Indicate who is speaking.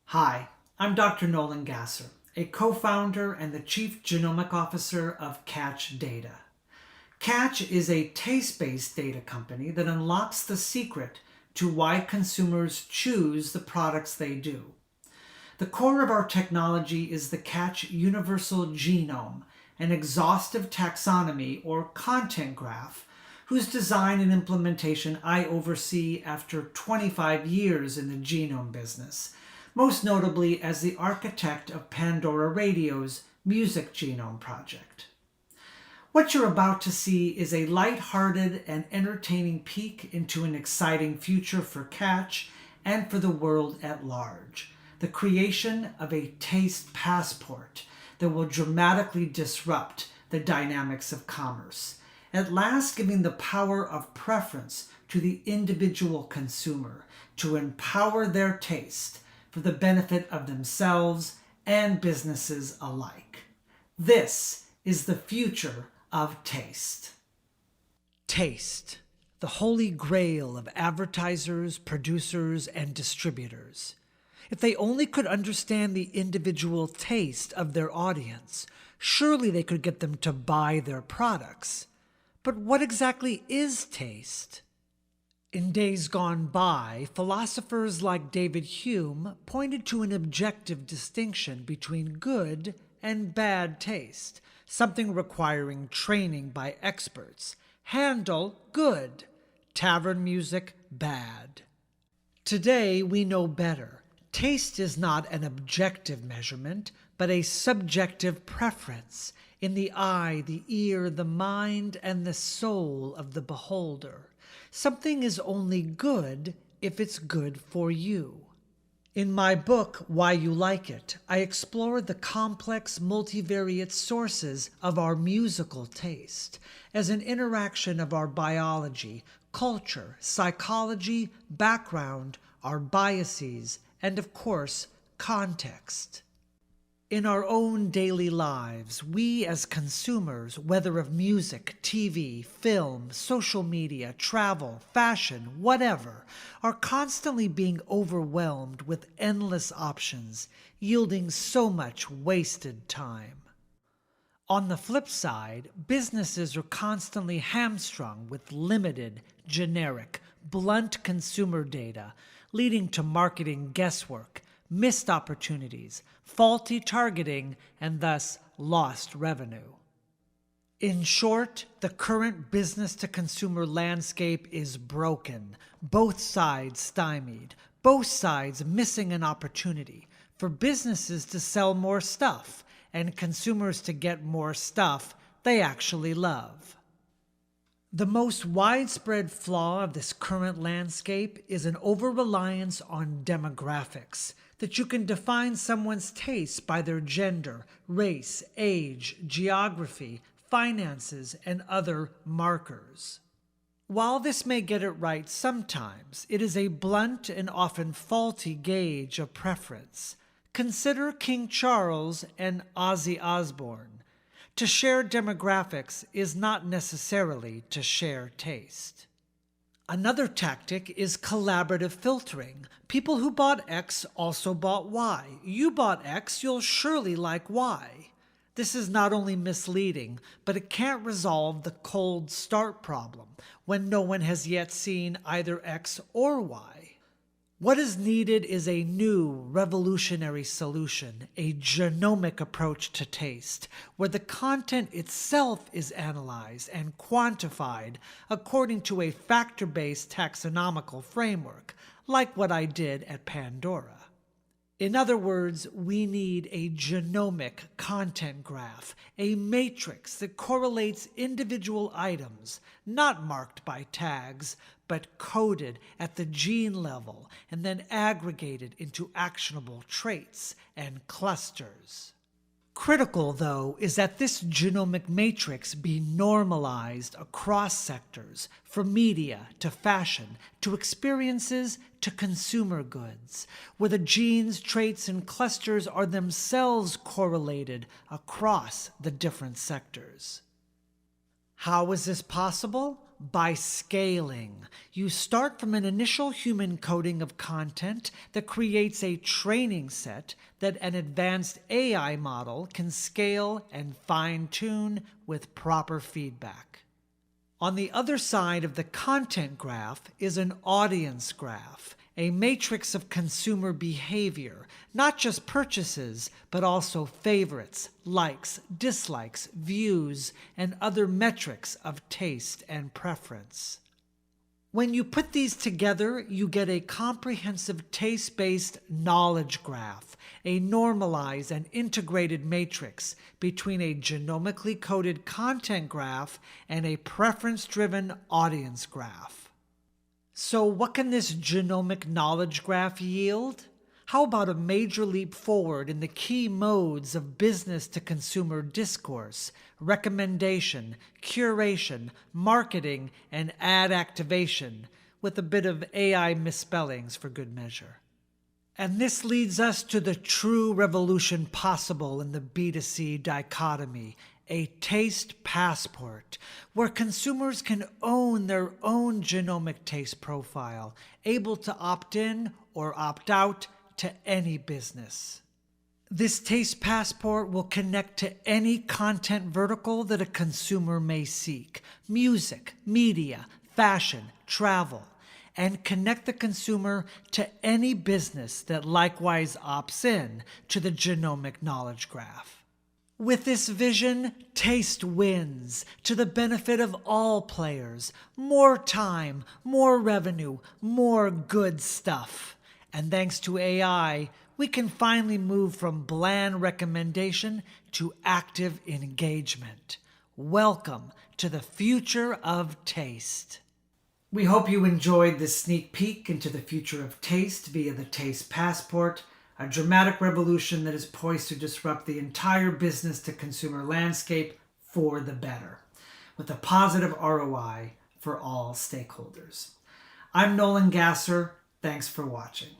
Speaker 1: Hi, I'm Dr. Nolan Gasser, a co-founder and the Chief Genomic Officer of Catch Data. Catch is a taste-based data company that unlocks the secret to why consumers choose the products they do. The core of our technology is the Catch Universal Genome, an exhaustive taxonomy or content graph whose design and implementation I oversee after 25 years in the genome business, most notably as the architect of Pandora Radio's Music Genome Project. What you're about to see is a light-hearted and entertaining peek into an exciting future for Catch and for the world at large. The creation of a taste passport that will dramatically disrupt the dynamics of commerce, at last giving the power of preference to the individual consumer to empower their taste for the benefit of themselves and businesses alike. This is the future of taste. Taste, the holy grail of advertisers, producers, and distributors. If they only could understand the individual taste of their audience, surely they could get them to buy their products. But what exactly is taste? In days gone by, philosophers like David Hume pointed to an objective distinction between good and bad taste, something requiring training by experts. Handle, good. Tavern music, bad. Today, we know better. Taste is not an objective measurement, but a subjective preference in the eye, the ear, the mind, and the soul of the beholder. Something is only good if it's good for you. In my book, Why You Like It, I explore the complex multivariate sources of our musical taste as an interaction of our biology, culture, psychology, background, our biases, and of course, context. In our own daily lives, we as consumers, whether of music, TV, film, social media, travel, fashion, whatever, are constantly being overwhelmed with endless options, yielding so much wasted time. On the flip side, businesses are constantly hamstrung with limited, generic, blunt consumer data, leading to marketing guesswork, missed opportunities, faulty targeting, and thus lost revenue. In short, the current business-to-consumer landscape is broken, both sides stymied, both sides missing an opportunity for businesses to sell more stuff and consumers to get more stuff they actually love. The most widespread flaw of this current landscape is an over-reliance on demographics, that you can define someone's taste by their gender, race, age, geography, finances, and other markers. While this may get it right sometimes, it is a blunt and often faulty gauge of preference. Consider King Charles and Ozzy Osbourne. To share demographics is not necessarily to share taste. Another tactic is collaborative filtering. People who bought X also bought Y. You bought X, you'll surely like Y. This is not only misleading, but it can't resolve the cold start problem when no one has yet seen either X or Y. What is needed is a new revolutionary solution, a genomic approach to taste, where the content itself is analyzed and quantified according to a factor-based taxonomical framework, like what I did at Pandora. In other words, we need a genomic content graph, a matrix that correlates individual items, not marked by tags, but coded at the gene level and then aggregated into actionable traits and clusters. Critical, though, is that this genomic matrix be normalized across sectors, from media to fashion, to experiences to consumer goods, where the genes, traits, and clusters are themselves correlated across the different sectors. How is this possible? By scaling. You start from an initial human coding of content that creates a training set that an advanced AI model can scale and fine-tune with proper feedback. On the other side of the content graph is an audience graph, a matrix of consumer behavior, not just purchases, but also favorites, likes, dislikes, views, and other metrics of taste and preference. When you put these together, you get a comprehensive taste-based knowledge graph, a normalized and integrated matrix between a genomically coded content graph and a preference-driven audience graph. So what can this genomic knowledge graph yield? How about a major leap forward in the key modes of business-to-consumer discourse, recommendation, curation, marketing, and ad activation, with a bit of AI misspellings for good measure? And this leads us to the true revolution possible in the B2C dichotomy, a taste passport, where consumers can own their own genomic taste profile, able to opt in or opt out to any business. This taste passport will connect to any content vertical that a consumer may seek: music, media, fashion, travel, and connect the consumer to any business that likewise opts in to the genomic knowledge graph. With this vision, taste wins to the benefit of all players. More time, more revenue, more good stuff. And thanks to AI, we can finally move from bland recommendation to active engagement. Welcome to the future of taste. We hope you enjoyed this sneak peek into the future of taste via the Taste Passport, a dramatic revolution that is poised to disrupt the entire business-to-consumer landscape for the better, with a positive ROI for all stakeholders. I'm Nolan Gasser. Thanks for watching.